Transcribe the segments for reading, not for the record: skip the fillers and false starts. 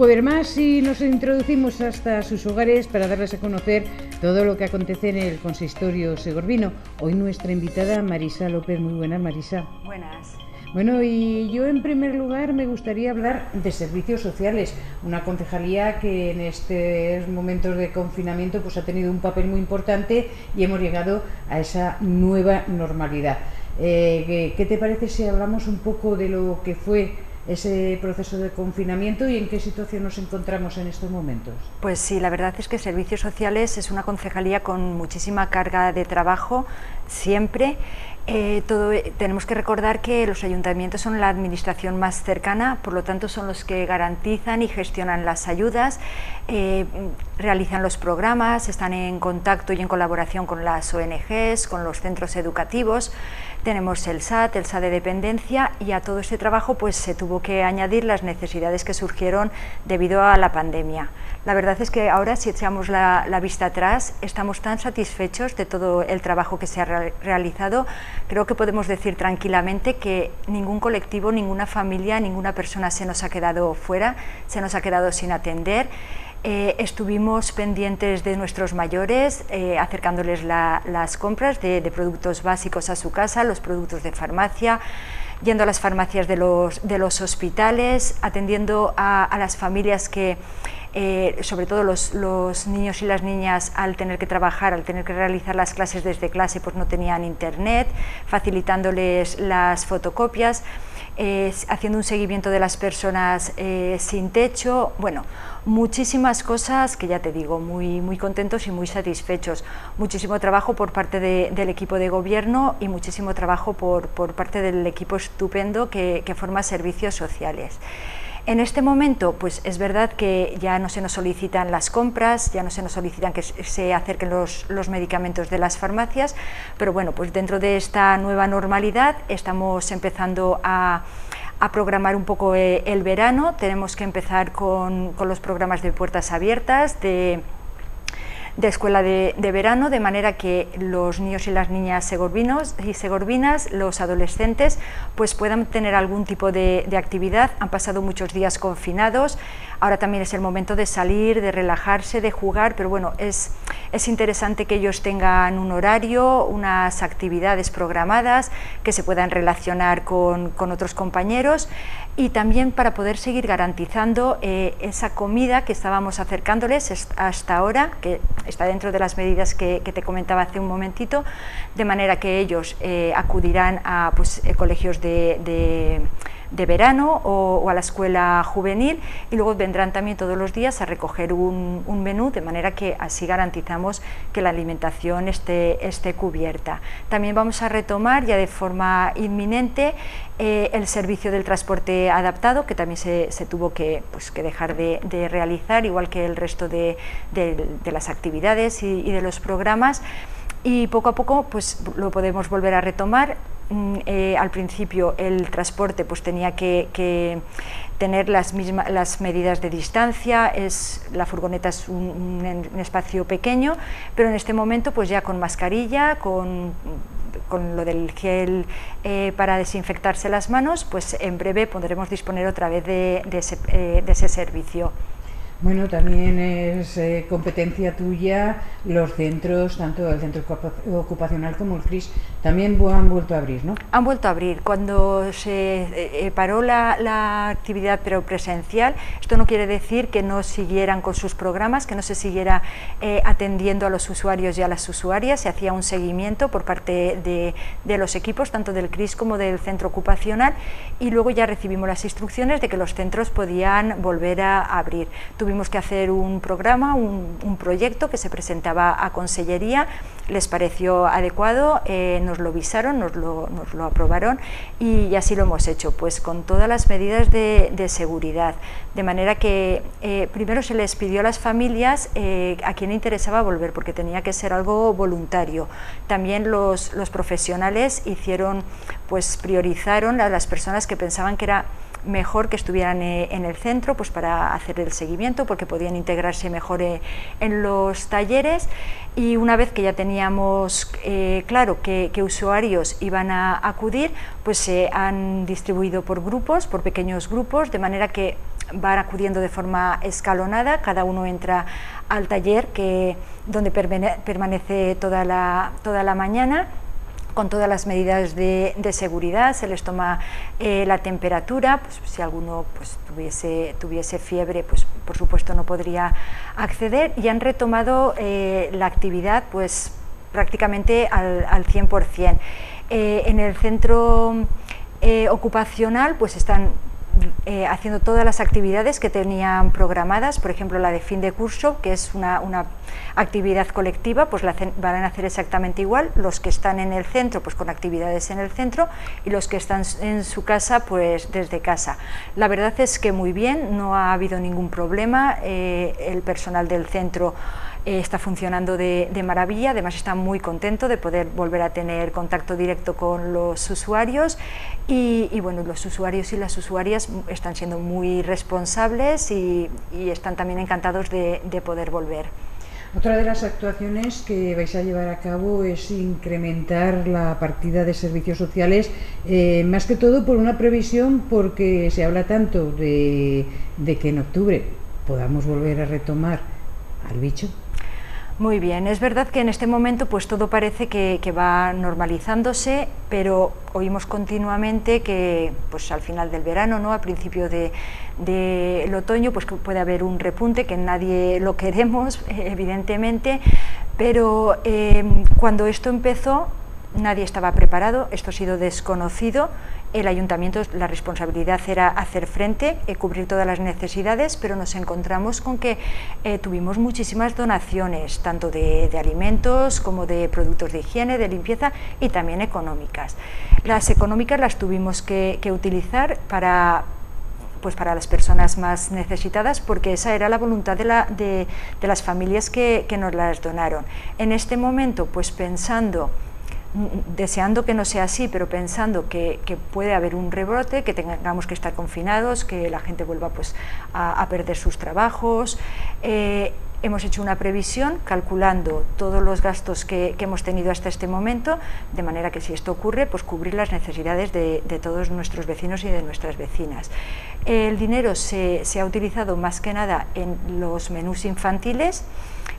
jueves más y nos introducimos hasta sus hogares para darles a conocer todo lo que acontece en el consistorio segorbino. Hoy nuestra invitada Marisa López. Muy buenas, Marisa. Buenas. Bueno, y yo en primer lugar me gustaría hablar de Servicios Sociales, una concejalía que en estos momentos de confinamiento pues ha tenido un papel muy importante y hemos llegado a esa nueva normalidad. ¿Qué te parece si hablamos un poco de lo que fue ese proceso de confinamiento y en qué situación nos encontramos en estos momentos? Pues sí, la verdad es que Servicios Sociales es una concejalía con muchísima carga de trabajo siempre. Tenemos que recordar que los ayuntamientos son la administración más cercana, por lo tanto son los que garantizan y gestionan las ayudas, realizan los programas, están en contacto y en colaboración con las ONGs, con los centros educativos. Tenemos el SAT de dependencia, y a todo este trabajo pues se tuvo que añadir las necesidades que surgieron debido a la pandemia. La verdad es que ahora, si echamos la vista atrás, estamos tan satisfechos de todo el trabajo que se ha realizado. Creo que podemos decir tranquilamente que ningún colectivo, ninguna familia, ninguna persona se nos ha quedado fuera, se nos ha quedado sin atender. Estuvimos pendientes de nuestros mayores, acercándoles las compras de productos básicos a su casa, los productos de farmacia, yendo a las farmacias de los hospitales, atendiendo a las familias que, sobre todo los niños y las niñas, al tener que trabajar, al tener que realizar las clases desde clase, pues no tenían internet, facilitándoles las fotocopias, haciendo un seguimiento de las personas sin techo. Bueno, muchísimas cosas que ya te digo, muy contentos y muy satisfechos. Muchísimo trabajo por parte del equipo de gobierno y muchísimo trabajo por parte del equipo estupendo que forma Servicios Sociales. En este momento, pues es verdad que ya no se nos solicitan las compras, ya no se nos solicitan que se acerquen los medicamentos de las farmacias, pero bueno, pues dentro de esta nueva normalidad estamos empezando a programar un poco el verano. Tenemos que empezar con los programas de puertas abiertas, de escuela de verano, de manera que los niños y las niñas segorbinos y segorbinas, los adolescentes, pues puedan tener algún tipo de actividad. Han pasado muchos días confinados, ahora también es el momento de salir, de relajarse, de jugar, pero bueno, es interesante que ellos tengan un horario, unas actividades programadas, que se puedan relacionar con otros compañeros, y también para poder seguir garantizando esa comida que estábamos acercándoles hasta ahora, que está dentro de las medidas que te comentaba hace un momentito, de manera que ellos acudirán a colegios de verano o a la escuela juvenil, y luego vendrán también todos los días a recoger un menú, de manera que así garantizamos que la alimentación esté cubierta. También vamos a retomar ya de forma inminente el servicio del transporte adaptado, que también se tuvo que dejar de realizar, igual que el resto de las actividades y de los programas, y poco a poco pues lo podemos volver a retomar. Al principio el transporte pues tenía que tener las medidas de distancia, la furgoneta es un espacio pequeño, pero en este momento pues ya con mascarilla, con lo del gel para desinfectarse las manos, pues en breve podremos disponer otra vez de ese servicio. Bueno, también es competencia tuya los centros, tanto el centro ocupacional como el CRIS, también han vuelto a abrir, ¿no? Han vuelto a abrir. Cuando se paró la actividad presencial, esto no quiere decir que no siguieran con sus programas, que no se siguiera atendiendo a los usuarios y a las usuarias. Se hacía un seguimiento por parte de los equipos, tanto del CRIS como del centro ocupacional, y luego ya recibimos las instrucciones de que los centros podían volver a abrir. Tuvimos que hacer un programa, un proyecto que se presentaba a Consellería, les pareció adecuado, nos lo visaron, nos lo aprobaron, y así lo hemos hecho, pues con todas las medidas de seguridad, de manera que primero se les pidió a las familias a quien interesaba volver, porque tenía que ser algo voluntario. También los profesionales priorizaron a las personas que pensaban que era mejor que estuvieran en el centro, pues para hacer el seguimiento, porque podían integrarse mejor en los talleres. Y una vez que ya teníamos claro qué usuarios iban a acudir, pues se han distribuido por grupos, por pequeños grupos, de manera que van acudiendo de forma escalonada, cada uno entra al taller donde permanece toda la mañana, con todas las medidas de seguridad. Se les toma la temperatura, pues si alguno pues, tuviese fiebre, pues por supuesto no podría acceder, y han retomado la actividad pues prácticamente al 100%. En el centro ocupacional pues están haciendo todas las actividades que tenían programadas, por ejemplo la de fin de curso, que es una actividad colectiva, pues van a hacer exactamente igual, los que están en el centro pues con actividades en el centro, y los que están en su casa pues desde casa. La verdad es que muy bien, no ha habido ningún problema, el personal del centro está funcionando de maravilla, además está muy contento de poder volver a tener contacto directo con los usuarios y bueno, los usuarios y las usuarias están siendo muy responsables y están también encantados de poder volver. Otra de las actuaciones que vais a llevar a cabo es incrementar la partida de servicios sociales, más que todo por una previsión, porque se habla tanto de que en octubre podamos volver a retomar al bicho. Muy bien, es verdad que en este momento pues todo parece que va normalizándose, pero oímos continuamente que pues al final del verano, ¿no?, a principio del otoño, pues que puede haber un repunte, que nadie lo queremos, evidentemente, pero cuando esto empezó nadie estaba preparado, esto ha sido desconocido. El Ayuntamiento, la responsabilidad era hacer frente, cubrir todas las necesidades, pero nos encontramos con que tuvimos muchísimas donaciones, tanto de alimentos como de productos de higiene, de limpieza y también económicas. Las económicas las tuvimos que utilizar para las personas más necesitadas, porque esa era la voluntad de las familias que nos las donaron. En este momento, pues deseando que no sea así, pero pensando que puede haber un rebrote, que tengamos que estar confinados, que la gente vuelva pues a perder sus trabajos, hemos hecho una previsión calculando todos los gastos que hemos tenido hasta este momento, de manera que si esto ocurre, pues cubrir las necesidades de todos nuestros vecinos y de nuestras vecinas. El dinero se ha utilizado más que nada en los menús infantiles,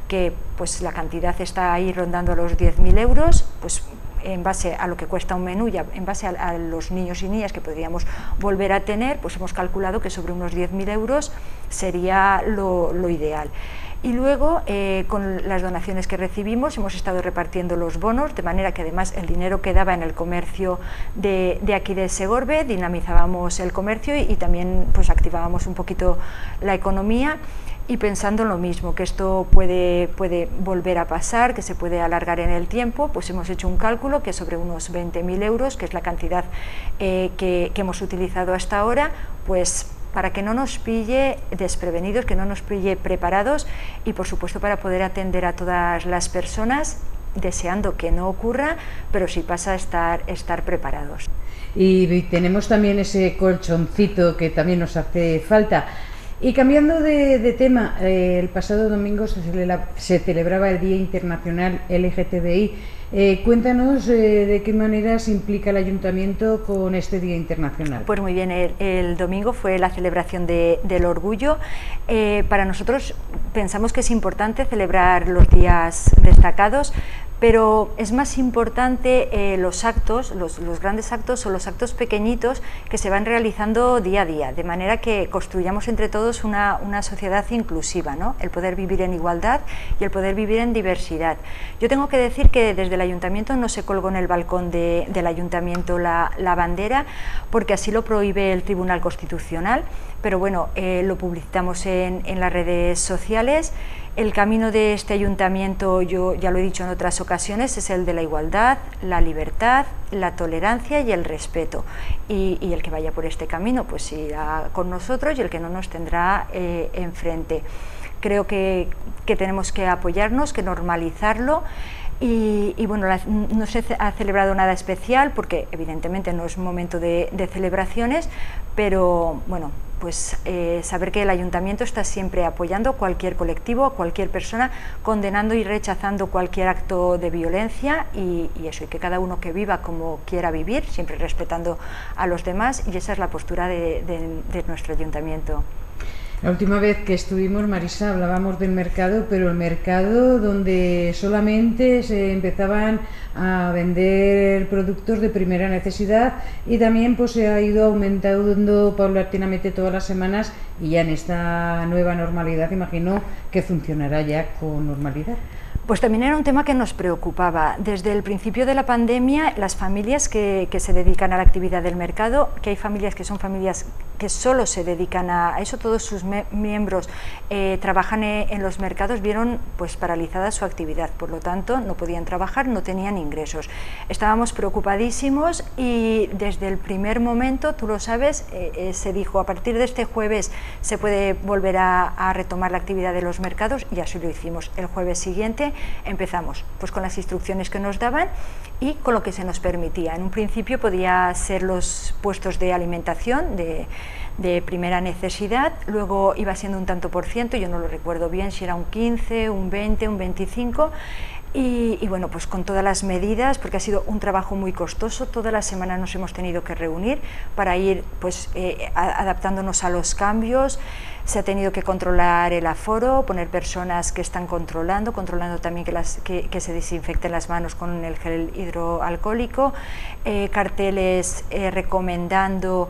que pues la cantidad está ahí rondando los 10.000 euros, pues en base a lo que cuesta un menú y en base a los niños y niñas que podríamos volver a tener, pues hemos calculado que sobre unos 10.000 euros sería lo ideal. Y luego, con las donaciones que recibimos, hemos estado repartiendo los bonos, de manera que además el dinero quedaba en el comercio de aquí de Segorbe, dinamizábamos el comercio y también pues activábamos un poquito la economía. Y pensando en lo mismo, que esto puede volver a pasar, que se puede alargar en el tiempo, pues hemos hecho un cálculo que sobre unos 20.000 euros, que es la cantidad que hemos utilizado hasta ahora, pues para que no nos pille desprevenidos, que no nos pille preparados y por supuesto para poder atender a todas las personas, deseando que no ocurra, pero si pasa, estar preparados. Y tenemos también ese colchoncito que también nos hace falta. Y cambiando de tema, el pasado domingo se celebraba el Día Internacional LGTBI. Cuéntanos de qué manera se implica el Ayuntamiento con este Día Internacional. Pues muy bien, el domingo fue la celebración del orgullo. Para nosotros pensamos que es importante celebrar los días destacados, pero es más importante los actos, los grandes actos o los actos pequeñitos que se van realizando día a día, de manera que construyamos entre todos una sociedad inclusiva, ¿no? El poder vivir en igualdad y el poder vivir en diversidad. Yo tengo que decir que desde el Ayuntamiento no se colgó en el balcón del Ayuntamiento la bandera, porque así lo prohíbe el Tribunal Constitucional, pero bueno, lo publicitamos en las redes sociales. El camino de este Ayuntamiento, yo ya lo he dicho en otras ocasiones, es el de la igualdad, la libertad, la tolerancia y el respeto. Y el que vaya por este camino pues irá con nosotros y el que no nos tendrá enfrente. Creo que tenemos que apoyarnos, que normalizarlo. Y bueno, no se ha celebrado nada especial porque evidentemente no es un momento de celebraciones, pero bueno, pues saber que el Ayuntamiento está siempre apoyando a cualquier colectivo, a cualquier persona, condenando y rechazando cualquier acto de violencia y eso, y que cada uno que viva como quiera vivir, siempre respetando a los demás, y esa es la postura de nuestro Ayuntamiento. La última vez que estuvimos, Marisa, hablábamos del mercado, pero el mercado donde solamente se empezaban a vender productos de primera necesidad y también pues se ha ido aumentando paulatinamente todas las semanas y ya en esta nueva normalidad imagino que funcionará ya con normalidad. Pues también era un tema que nos preocupaba. Desde el principio de la pandemia, las familias que se dedican a la actividad del mercado, que hay familias que son familias que solo se dedican a eso, todos sus miembros trabajan en los mercados, vieron pues paralizada su actividad, por lo tanto no podían trabajar, no tenían ingresos. Estábamos preocupadísimos y desde el primer momento, tú lo sabes, se dijo a partir de este jueves se puede volver a retomar la actividad de los mercados y así lo hicimos. El jueves siguiente empezamos pues con las instrucciones que nos daban y con lo que se nos permitía. En un principio podía ser los puestos de alimentación de primera necesidad, luego iba siendo un tanto por ciento, yo no lo recuerdo bien si era un 15, un 20, un 25 y bueno, pues con todas las medidas, porque ha sido un trabajo muy costoso, toda la semana nos hemos tenido que reunir para ir pues adaptándonos a los cambios. Se ha tenido que controlar el aforo, poner personas que están controlando también que se desinfecten las manos con el gel hidroalcohólico, carteles recomendando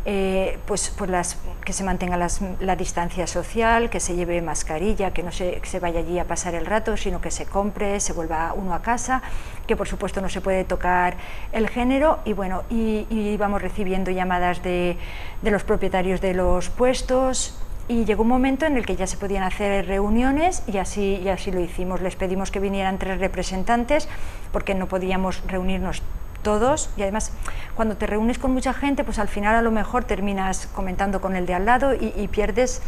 que se mantenga la distancia social, que se lleve mascarilla, que no se vaya allí a pasar el rato, sino que se compre, se vuelva uno a casa, que por supuesto no se puede tocar el género y bueno, y vamos recibiendo llamadas de los propietarios de los puestos. Y llegó un momento en el que ya se podían hacer reuniones y así lo hicimos. Les pedimos que vinieran 3 representantes porque no podíamos reunirnos todos y además cuando te reúnes con mucha gente pues al final a lo mejor terminas comentando con el de al lado y pierdes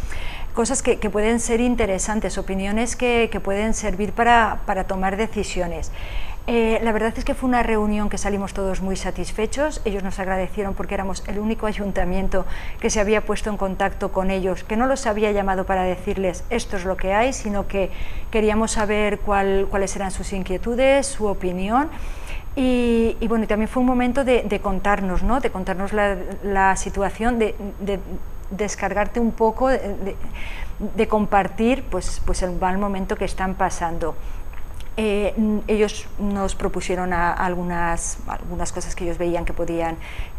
cosas que pueden ser interesantes, opiniones que pueden servir para tomar decisiones. La verdad es que fue una reunión que salimos todos muy satisfechos, ellos nos agradecieron porque éramos el único ayuntamiento que se había puesto en contacto con ellos, que no los había llamado para decirles esto es lo que hay, sino que queríamos saber cuáles eran sus inquietudes, su opinión. Y bueno, también fue un momento de contarnos, ¿no? De contarnos la situación, de descargarte un poco, de compartir pues el mal momento que están pasando. Ellos nos propusieron algunas cosas que ellos veían que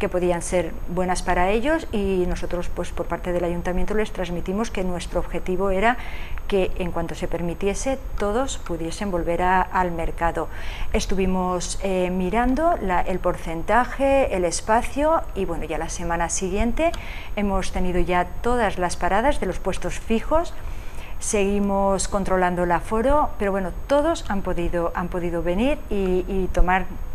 podían ser buenas para ellos y nosotros pues por parte del ayuntamiento les transmitimos que nuestro objetivo era que en cuanto se permitiese todos pudiesen volver al mercado. Estuvimos mirando el porcentaje, el espacio y bueno, ya la semana siguiente hemos tenido ya todas las paradas de los puestos fijos. Seguimos controlando el aforo, pero bueno, todos han podido venir y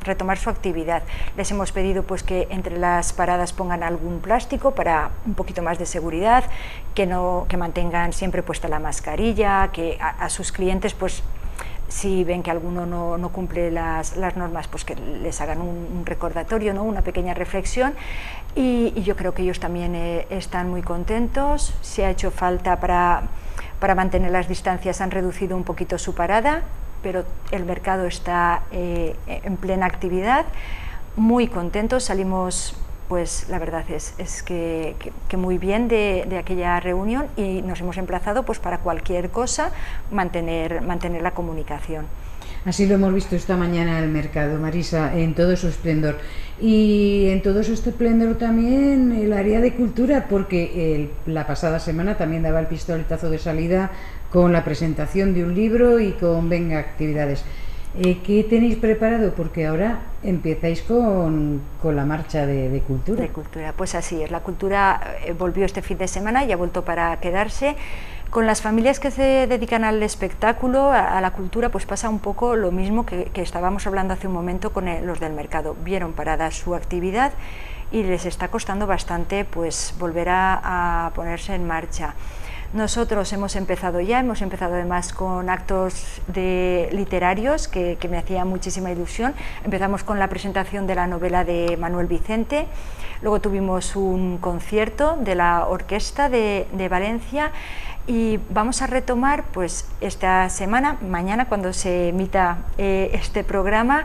retomar su actividad. Les hemos pedido pues que entre las paradas pongan algún plástico para un poquito más de seguridad, que mantengan siempre puesta la mascarilla, que a sus clientes pues si ven que alguno no cumple las normas, pues que les hagan un recordatorio, ¿no? Una pequeña reflexión y yo creo que ellos también están muy contentos. Si ha hecho falta para mantener las distancias han reducido un poquito su parada, pero el mercado está en plena actividad, muy contentos, salimos pues la verdad es que muy bien de aquella reunión y nos hemos emplazado pues para cualquier cosa mantener la comunicación. Así lo hemos visto esta mañana en el mercado, Marisa, en todo su esplendor. Y en todo su esplendor también el área de cultura, porque la pasada semana también daba el pistoletazo de salida con la presentación de un libro y con venga actividades. ¿Qué tenéis preparado? Porque ahora empezáis con la marcha de cultura. De cultura, pues así es. La cultura volvió este fin de semana y ha vuelto para quedarse. Con las familias que se dedican al espectáculo, a la cultura, pues pasa un poco lo mismo que estábamos hablando hace un momento con los del mercado. Vieron parada su actividad y les está costando bastante pues volver a ponerse en marcha. Nosotros hemos empezado además con actos literarios que me hacía muchísima ilusión. Empezamos con la presentación de la novela de Manuel Vicente, luego tuvimos un concierto de la Orquesta de Valencia y vamos a retomar pues esta semana, mañana cuando se emita este programa,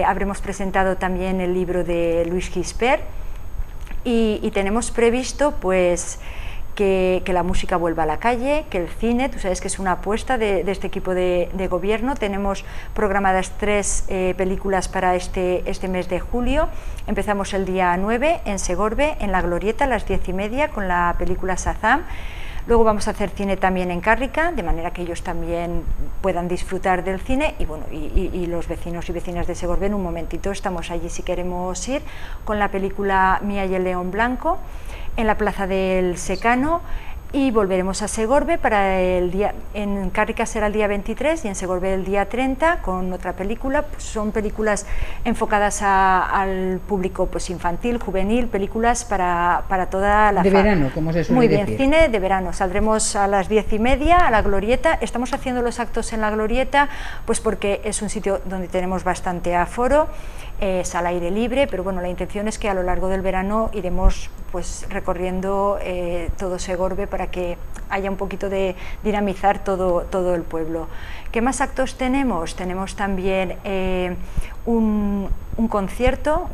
habremos presentado también el libro de Luis Gispert y tenemos previsto pues que la música vuelva a la calle, que el cine, tú sabes que es una apuesta de este equipo de gobierno. Tenemos programadas 3 películas para este mes de julio. Empezamos el día 9 en Segorbe, en la Glorieta, a las 10:30, con la película Shazam. Luego vamos a hacer cine también en Cárrica, de manera que ellos también puedan disfrutar del cine, y bueno, y los vecinos y vecinas de Segorbe en un momentito estamos allí si queremos ir, con la película Mía y el León Blanco, en la Plaza del Secano. Y volveremos a Segorbe para el día, en Cárrica será el día 23 y en Segorbe el día 30 con otra película. Pues son películas enfocadas al público pues infantil, juvenil, películas para toda la de verano, como se suele Muy decir. bien, cine de verano. Saldremos a las 10:30 a la Glorieta. Estamos haciendo los actos en la Glorieta pues porque es un sitio donde tenemos bastante aforo, es al aire libre, pero bueno, la intención es que a lo largo del verano iremos pues recorriendo todo Segorbe para que haya un poquito de dinamizar todo el pueblo. ¿Qué más actos tenemos? Tenemos también un concierto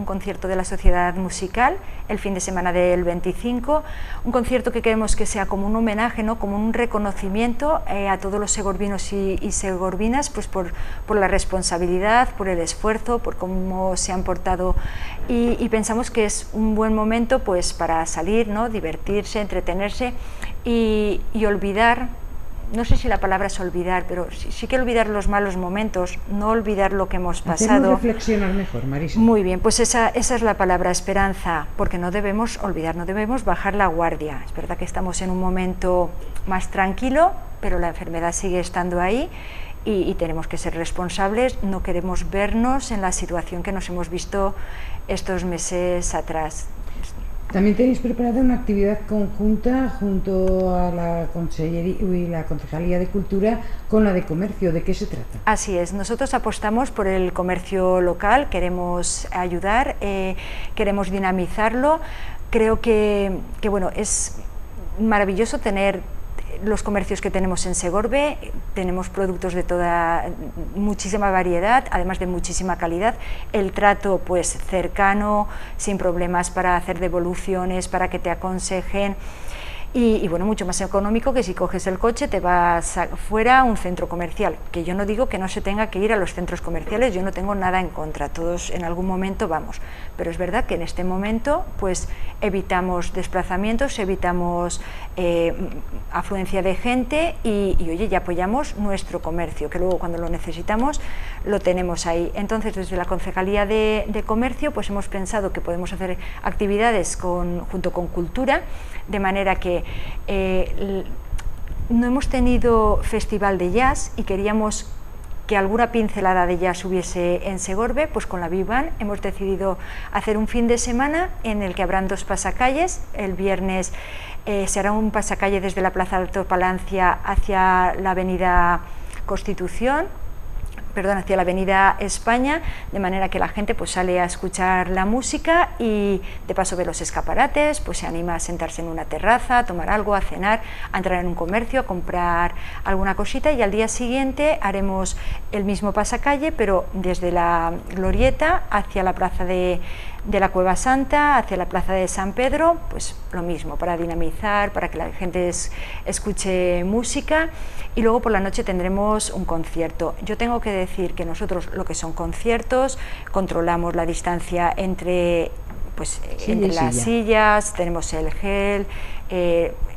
de la Sociedad Musical el fin de semana del 25, un concierto que queremos que sea como un homenaje, ¿no? Como un reconocimiento a todos los segorbinos y segorbinas pues por la responsabilidad, por el esfuerzo, por cómo se han portado, y pensamos que es un buen momento pues para salir, ¿no? Divertirse, entretenerse y olvidar. No sé si la palabra es olvidar, pero sí que olvidar los malos momentos, no olvidar lo que hemos pasado. Hacemos reflexionar mejor, Marisa. Muy bien, pues esa es la palabra, esperanza, porque no debemos olvidar, no debemos bajar la guardia. Es verdad que estamos en un momento más tranquilo, pero la enfermedad sigue estando ahí y tenemos que ser responsables. No queremos vernos en la situación que nos hemos visto estos meses atrás. También tenéis preparada una actividad conjunta junto a la Concejalía de Cultura con la de Comercio. ¿De qué se trata? Así es, nosotros apostamos por el comercio local, queremos ayudar, queremos dinamizarlo. Creo que bueno, es maravilloso tener los comercios que tenemos en Segorbe. Tenemos productos de muchísima variedad, además de muchísima calidad, el trato pues cercano, sin problemas para hacer devoluciones, para que te aconsejen, y bueno, mucho más económico que si coges el coche te vas fuera a un centro comercial, que yo no digo que no se tenga que ir a los centros comerciales, yo no tengo nada en contra, todos en algún momento vamos, pero es verdad que en este momento pues evitamos desplazamientos, evitamos afluencia de gente y oye, ya apoyamos nuestro comercio, que luego cuando lo necesitamos lo tenemos ahí. Entonces desde la Concejalía de Comercio pues hemos pensado que podemos hacer actividades junto con Cultura, de manera que no hemos tenido festival de jazz y queríamos que alguna pincelada de jazz hubiese en Segorbe. Pues con la Big Band hemos decidido hacer un fin de semana en el que habrán 2 pasacalles. El viernes se hará un pasacalle desde la Plaza Alto Palancia hacia la Avenida Constitución, hacia la Avenida España, de manera que la gente pues sale a escuchar la música y de paso ve los escaparates, pues se anima a sentarse en una terraza, a tomar algo, a cenar, a entrar en un comercio, a comprar alguna cosita, y al día siguiente haremos el mismo pasacalle, pero desde la Glorieta hacia la Plaza de la Cueva Santa, hacia la Plaza de San Pedro, pues lo mismo, para dinamizar, para que la gente escuche música, y luego por la noche tendremos un concierto. Yo tengo que decir que nosotros lo que son conciertos, controlamos la distancia entre las sillas, tenemos el gel,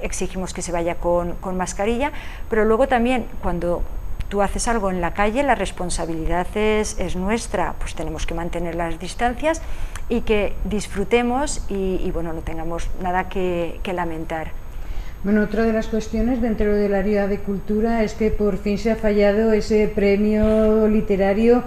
exigimos que se vaya con mascarilla, pero luego también cuando tú haces algo en la calle, la responsabilidad es nuestra, pues tenemos que mantener las distancias y que disfrutemos y bueno, no tengamos nada que lamentar. Bueno, otra de las cuestiones dentro del área de cultura es que por fin se ha fallado ese premio literario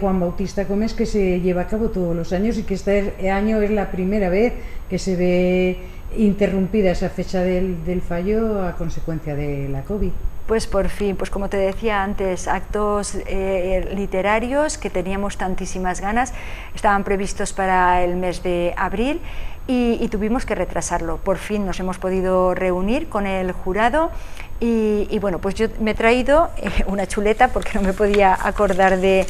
Juan Bautista Gómez, que se lleva a cabo todos los años y que este año es la primera vez que se ve interrumpida esa fecha del fallo a consecuencia de la COVID. Pues por fin, pues como te decía antes, actos literarios que teníamos tantísimas ganas, estaban previstos para el mes de abril y tuvimos que retrasarlo. Por fin nos hemos podido reunir con el jurado Y bueno, pues yo me he traído una chuleta porque no me podía acordar de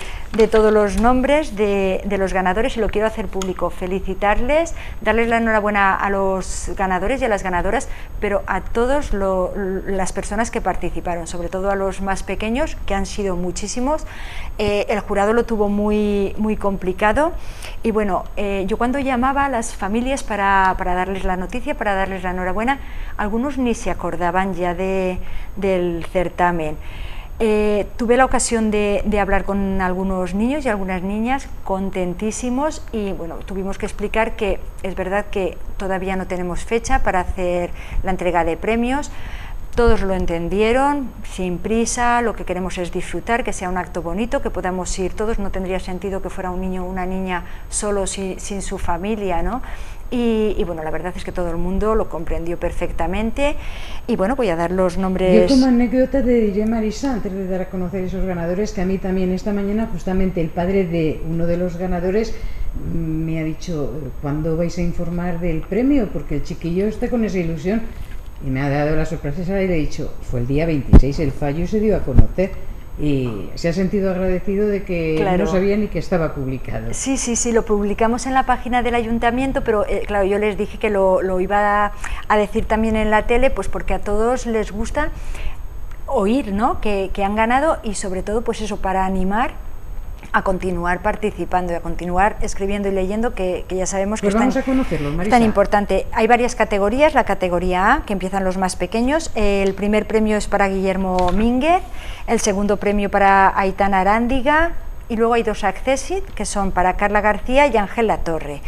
todos los nombres de los ganadores y lo quiero hacer público, felicitarles, darles la enhorabuena a los ganadores y a las ganadoras, pero a todas las personas que participaron, sobre todo a los más pequeños, que han sido muchísimos. El jurado lo tuvo muy complicado y bueno, yo cuando llamaba a las familias para darles la noticia, para darles la enhorabuena, algunos ni se acordaban ya del certamen. Tuve la ocasión de hablar con algunos niños y algunas niñas contentísimos y bueno, tuvimos que explicar que es verdad que todavía no tenemos fecha para hacer la entrega de premios. Todos lo entendieron, sin prisa, lo que queremos es disfrutar, que sea un acto bonito, que podamos ir todos, no tendría sentido que fuera un niño o una niña solo sin su familia, ¿no? Y bueno, la verdad es que todo el mundo lo comprendió perfectamente y bueno, voy a dar los nombres. Yo como anécdota te diré, Marisa, antes de dar a conocer esos ganadores, que a mí también esta mañana justamente el padre de uno de los ganadores me ha dicho, ¿cuándo vais a informar del premio? Porque el chiquillo está con esa ilusión. Y me ha dado la sorpresa y le he dicho, fue el día 26 el fallo y se dio a conocer y se ha sentido agradecido de que claro, no sabía ni que estaba publicado. Sí, lo publicamos en la página del Ayuntamiento, pero claro, yo les dije que lo iba a decir también en la tele, pues porque a todos les gusta oír, ¿no?, que han ganado y sobre todo pues eso, para animar a continuar participando y a continuar escribiendo y leyendo, que ya sabemos que pues vamos a conocerlo, Marisa. Es tan importante. Hay varias categorías, la categoría A, que empiezan los más pequeños, el primer premio es para Guillermo Mínguez, el segundo premio para Aitana Arándiga y luego hay dos accessit que son para Carla García y Ángela Torre.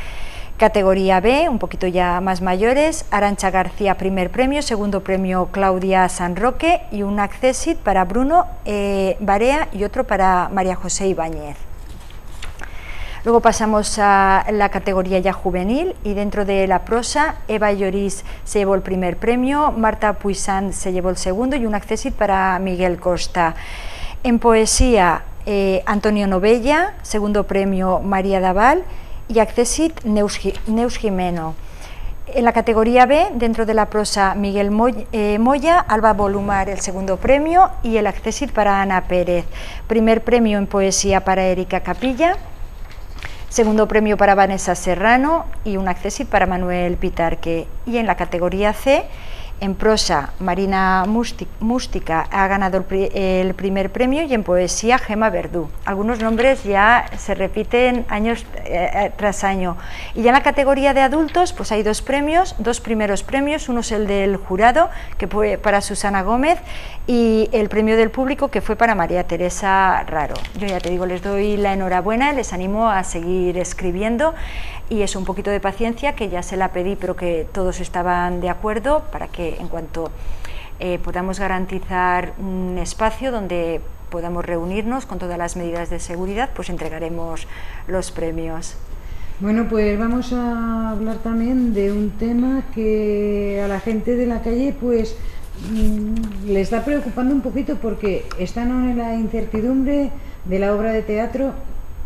Categoría B, un poquito ya más mayores, Arantxa García primer premio, segundo premio Claudia San Roque y un accessit para Bruno Barea y otro para María José Ibáñez. Luego pasamos a la categoría ya juvenil y dentro de la prosa, Eva Lloris se llevó el primer premio, Marta Puissant se llevó el segundo y un accessit para Miguel Costa. En poesía, Antonio Novella, segundo premio María Daval y accessit Neus Jimeno. En la categoría B, dentro de la prosa, Miguel Moya, Alba Volumar el segundo premio y el accessit para Ana Pérez. Primer premio en poesía para Erika Capilla, segundo premio para Vanessa Serrano y un accessit para Manuel Pitarque. Y en la categoría C, en prosa, Marina Mústica ha ganado el primer premio y en poesía, Gema Verdú. Algunos nombres ya se repiten años tras año. Y ya en la categoría de adultos, pues hay dos primeros premios, uno es el del jurado, que fue para Susana Gómez, y el premio del público, que fue para María Teresa Raro. Yo ya te digo, les doy la enhorabuena, les animo a seguir escribiendo y es un poquito de paciencia, que ya se la pedí, pero que todos estaban de acuerdo para que en cuanto podamos garantizar un espacio donde podamos reunirnos con todas las medidas de seguridad, pues entregaremos los premios. Bueno, pues vamos a hablar también de un tema que a la gente de la calle pues le está preocupando un poquito, porque están en la incertidumbre de la obra de teatro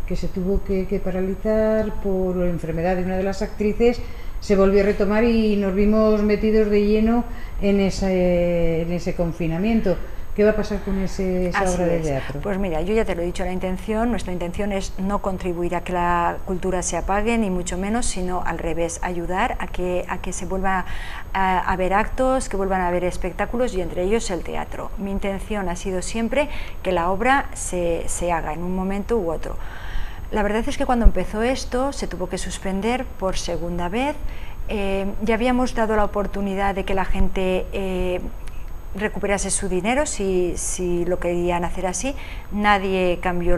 que se tuvo que paralizar por enfermedad de una de las actrices. Se volvió a retomar y nos vimos metidos de lleno en ese confinamiento. ¿Qué va a pasar con esa obra de teatro? Pues mira, yo ya te lo he dicho, nuestra intención es no contribuir a que la cultura se apague, ni mucho menos, sino al revés, ayudar a que se vuelva a haber actos, que vuelvan a haber espectáculos y entre ellos el teatro. Mi intención ha sido siempre que la obra se haga en un momento u otro. La verdad es que cuando empezó esto se tuvo que suspender por segunda vez. Ya habíamos dado la oportunidad de que la gente recuperase su dinero si lo querían hacer así. Nadie cambió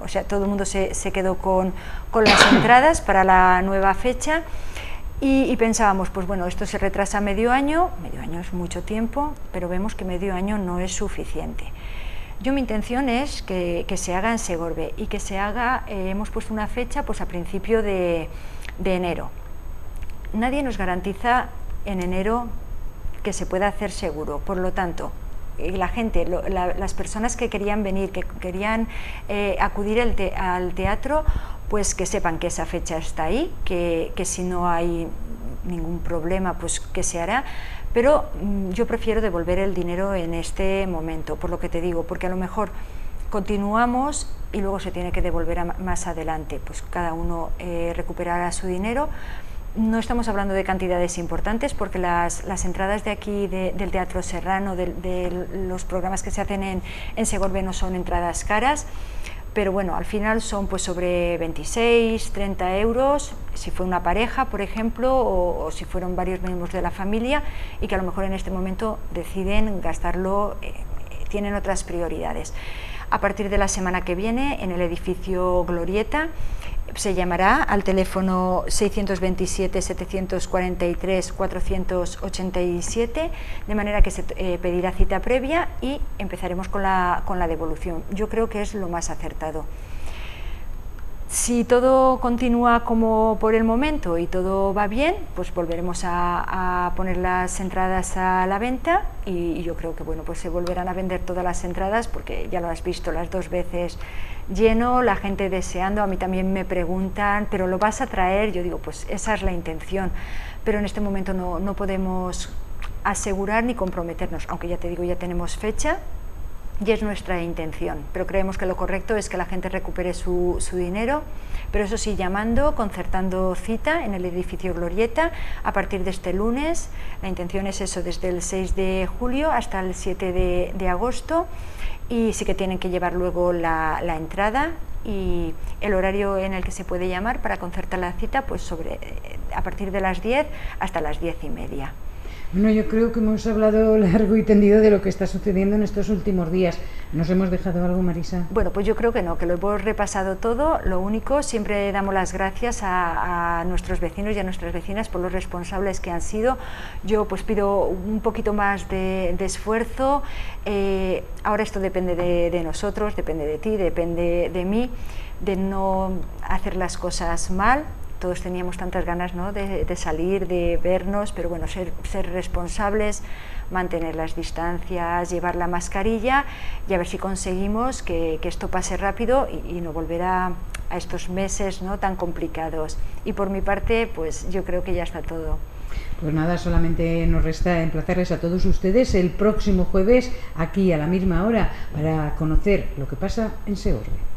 o sea, todo el mundo se quedó con las entradas para la nueva fecha y pensábamos, pues bueno, esto se retrasa medio año es mucho tiempo, pero vemos que medio año no es suficiente. Mi intención es que se haga en Segorbe y que se haga, hemos puesto una fecha pues a principio de enero. Nadie nos garantiza en enero que se pueda hacer seguro, por lo tanto, la gente, las personas que querían venir, que querían acudir al teatro, pues que sepan que esa fecha está ahí, que si no hay ningún problema, pues que se hará, pero yo prefiero devolver el dinero en este momento, por lo que te digo, porque a lo mejor continuamos y luego se tiene que devolver más adelante, pues cada uno recuperará su dinero. No estamos hablando de cantidades importantes porque las entradas de aquí del Teatro Serrano, de los programas que se hacen en Segorbe, no son entradas caras, pero bueno, al final son pues sobre 26, 30 euros, si fue una pareja, por ejemplo, o si fueron varios miembros de la familia y que a lo mejor en este momento deciden gastarlo, tienen otras prioridades. A partir de la semana que viene, en el edificio Glorieta, se llamará al teléfono 627-743-487, de manera que se pedirá cita previa y empezaremos con la devolución. Yo creo que es lo más acertado. Si todo continúa como por el momento y todo va bien, pues volveremos a poner las entradas a la venta y yo creo que bueno, pues se volverán a vender todas las entradas porque ya lo has visto las 2 veces lleno, la gente deseando. A mí también me preguntan, ¿pero lo vas a traer? Yo digo, pues esa es la intención, pero en este momento no podemos asegurar ni comprometernos, aunque ya te digo, ya tenemos fecha. Y es nuestra intención, pero creemos que lo correcto es que la gente recupere su dinero, pero eso sí, llamando, concertando cita en el edificio Glorieta a partir de este lunes. La intención es eso, desde el 6 de julio hasta el 7 de agosto, y sí que tienen que llevar luego la entrada y el horario en el que se puede llamar para concertar la cita, pues a partir de las 10 hasta las 10:30. Bueno, yo creo que hemos hablado largo y tendido de lo que está sucediendo en estos últimos días. ¿Nos hemos dejado algo, Marisa? Bueno, pues yo creo que no, que lo hemos repasado todo. Lo único, siempre damos las gracias a nuestros vecinos y a nuestras vecinas por los responsables que han sido. Yo pues pido un poquito más de esfuerzo. Ahora esto depende de nosotros, depende de ti, depende de mí, de no hacer las cosas mal. Todos teníamos tantas ganas, ¿no?, de salir, de vernos, pero bueno, ser responsables, mantener las distancias, llevar la mascarilla y a ver si conseguimos que esto pase rápido y no volver a estos meses, ¿no?, tan complicados. Y por mi parte, pues yo creo que ya está todo. Pues nada, solamente nos resta emplazarles a todos ustedes el próximo jueves aquí a la misma hora para conocer lo que pasa en Segorbe.